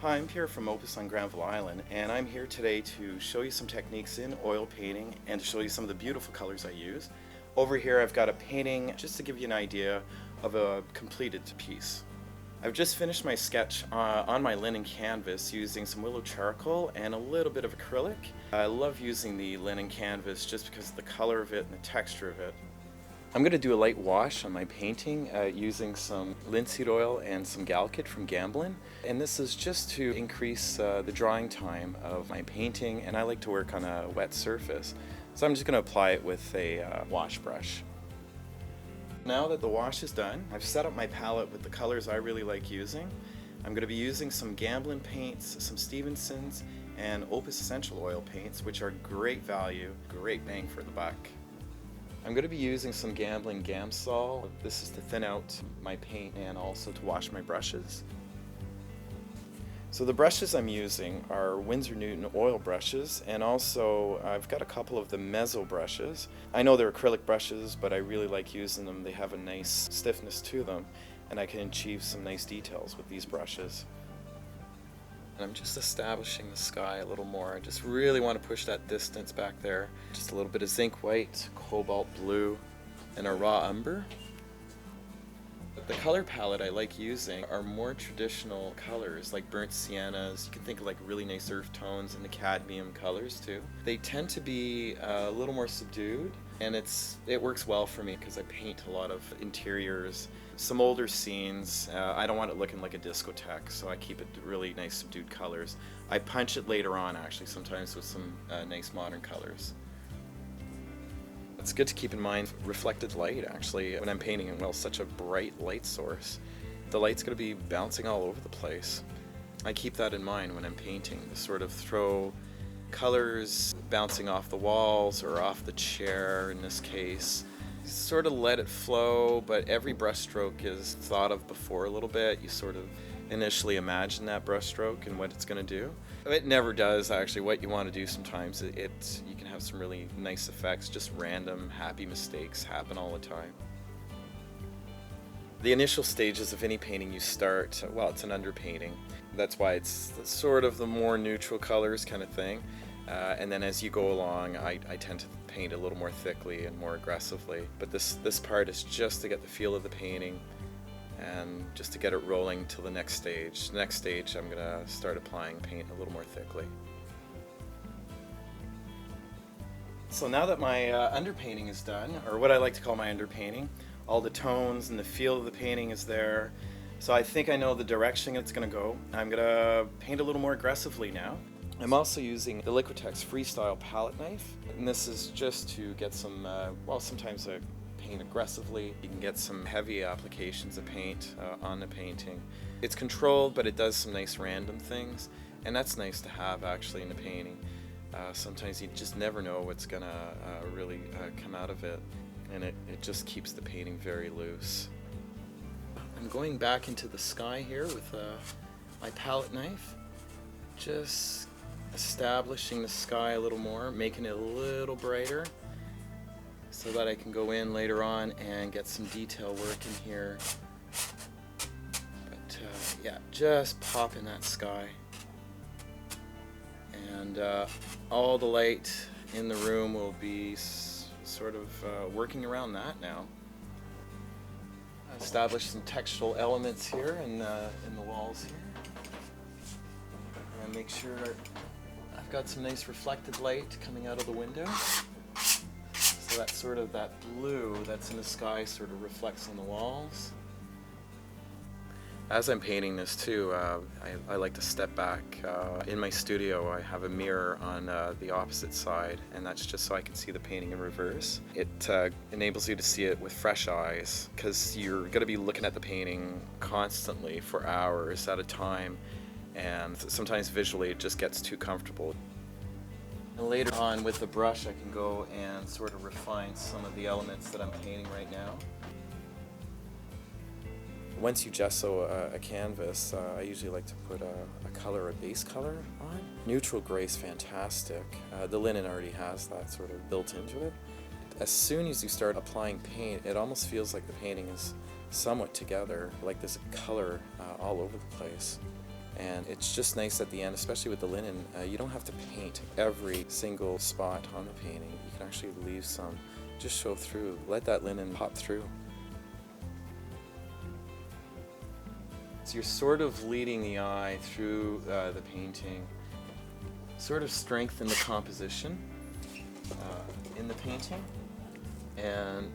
Hi, I'm Pierre from Opus on Granville Island, and I'm here today to show you some techniques in oil painting and to show you some of the beautiful colors I use. Over here I've got a painting just to give you an idea of a completed piece. I've just finished my sketch on my linen canvas using some Willow charcoal and a little bit of acrylic. I love using the linen canvas just because of the color of it and the texture of it. I'm going to do a light wash on my painting using some linseed oil and some Galkit from Gamblin. And this is just to increase the drying time of my painting, and I like to work on a wet surface. So I'm just going to apply it with a wash brush. Now that the wash is done, I've set up my palette with the colors I really like using. I'm going to be using some Gamblin paints, some Stevenson's, and Opus essential oil paints, which are great value, great bang for the buck. I'm going to be using some Gamblin Gamsol. This is to thin out my paint and also to wash my brushes. So the brushes I'm using are Windsor oil brushes, and also I've got a couple of the Mezzo brushes. I know they're acrylic brushes, but I really like using them. They have a nice stiffness to them, and I can achieve some nice details with these brushes. And I'm just establishing the sky a little more. I just really want to push that distance back there. Just a little bit of zinc white, cobalt blue, and a raw umber. The color palette I like using are more traditional colors like burnt siennas. You can think of like really nice earth tones and the cadmium colors too. They tend to be a little more subdued, and it works well for me because I paint a lot of interiors, some older scenes. I don't want it looking like a discotheque, so I keep it really nice subdued colors. I punch it later on actually sometimes with some nice modern colors. It's good to keep in mind reflected light actually when I'm painting well such a bright light source. The light's going to be bouncing all over the place. I keep that in mind when I'm painting, to sort of throw colors bouncing off the walls or off the chair in this case. Sort of let it flow, but every brush stroke is thought of before a little bit. You sort of initially imagine that brush stroke and what it's going to do. It never does actually what you want to do sometimes. You can have some really nice effects, just random happy mistakes happen all the time. The initial stages of any painting you start, well, it's an underpainting. That's why it's sort of the more neutral colors kind of thing. And then as you go along, I tend to paint a little more thickly and more aggressively. But this part is just to get the feel of the painting and just to get it rolling till the next stage. The next stage I'm going to start applying paint a little more thickly. So now that my underpainting is done, or what I like to call my underpainting, all the tones and the feel of the painting is there. So I think I know the direction it's going to go. I'm going to paint a little more aggressively now. I'm also using the Liquitex freestyle palette knife, and this is just to get some, sometimes I paint aggressively. You can get some heavy applications of paint on the painting. It's controlled, but it does some nice random things, and that's nice to have actually in the painting. Sometimes you just never know what's gonna really come out of it, and it just keeps the painting very loose. I'm going back into the sky here with my palette knife, just establishing the sky a little more, making it a little brighter so that I can go in later on and get some detail work in here. But yeah, just pop in that sky. And all the light in the room will be sort of working around that now. Establish some textural elements here in the walls here. And make sure I've got some nice reflected light coming out of the window. So that's sort of that blue that's in the sky sort of reflects on the walls. As I'm painting this too, I like to step back. In my studio I have a mirror on the opposite side, and that's just so I can see the painting in reverse. It enables you to see it with fresh eyes, because you're going to be looking at the painting constantly for hours at a time, and sometimes visually it just gets too comfortable. And later on with the brush I can go and sort of refine some of the elements that I'm painting right now. Once you gesso a canvas, I usually like to put a base color on. Neutral gray is fantastic. The linen already has that sort of built into it. As soon as you start applying paint, it almost feels like the painting is somewhat together, like there's a color all over the place. And it's just nice at the end, especially with the linen, you don't have to paint every single spot on the painting. You can actually leave some, just show through, let that linen pop through. So you're sort of leading the eye through the painting, sort of strengthen the composition in the painting. And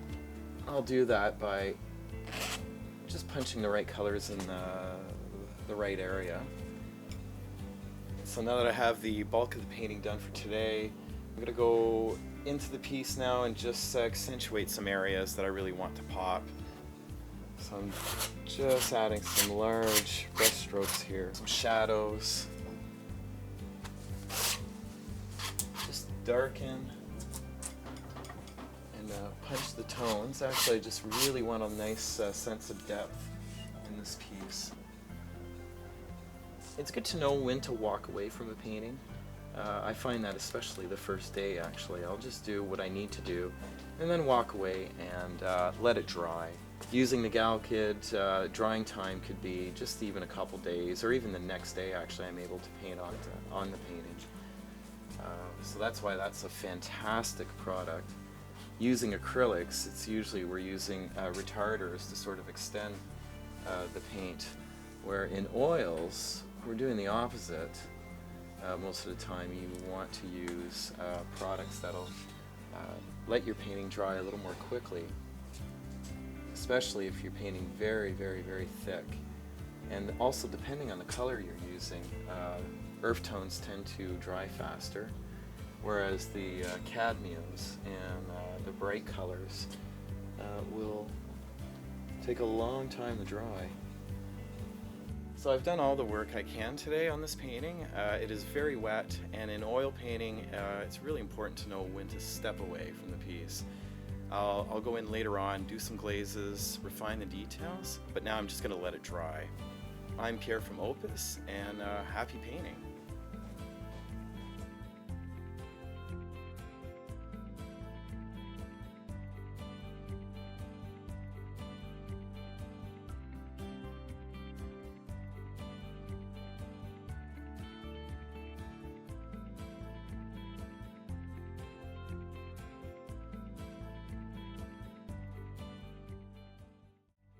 I'll do that by just punching the right colors in the right area. So now that I have the bulk of the painting done for today, I'm going to go into the piece now and just accentuate some areas that I really want to pop. So I'm just adding some large brush strokes here, some shadows. Just darken and punch the tones. Actually, I just really want a nice sense of depth in this piece. It's good to know when to walk away from a painting. I find that especially the first day, actually. I'll just do what I need to do and then walk away and let it dry. Using the gal kit, drying time could be just even a couple days, or even the next day actually I'm able to paint on the painting. So that's why that's a fantastic product. Using acrylics, it's usually we're using retarders to sort of extend the paint, where in oils we're doing the opposite. Most of the time you want to use products that'll let your painting dry a little more quickly, especially if you're painting very, very, very thick. And also depending on the color you're using, earth tones tend to dry faster, whereas the cadmiums and the bright colors will take a long time to dry. So I've done all the work I can today on this painting. It is very wet, and in oil painting it's really important to know when to step away from the piece. I'll go in later on, do some glazes, refine the details, but now I'm just going to let it dry. I'm Pierre from Opus, and happy painting.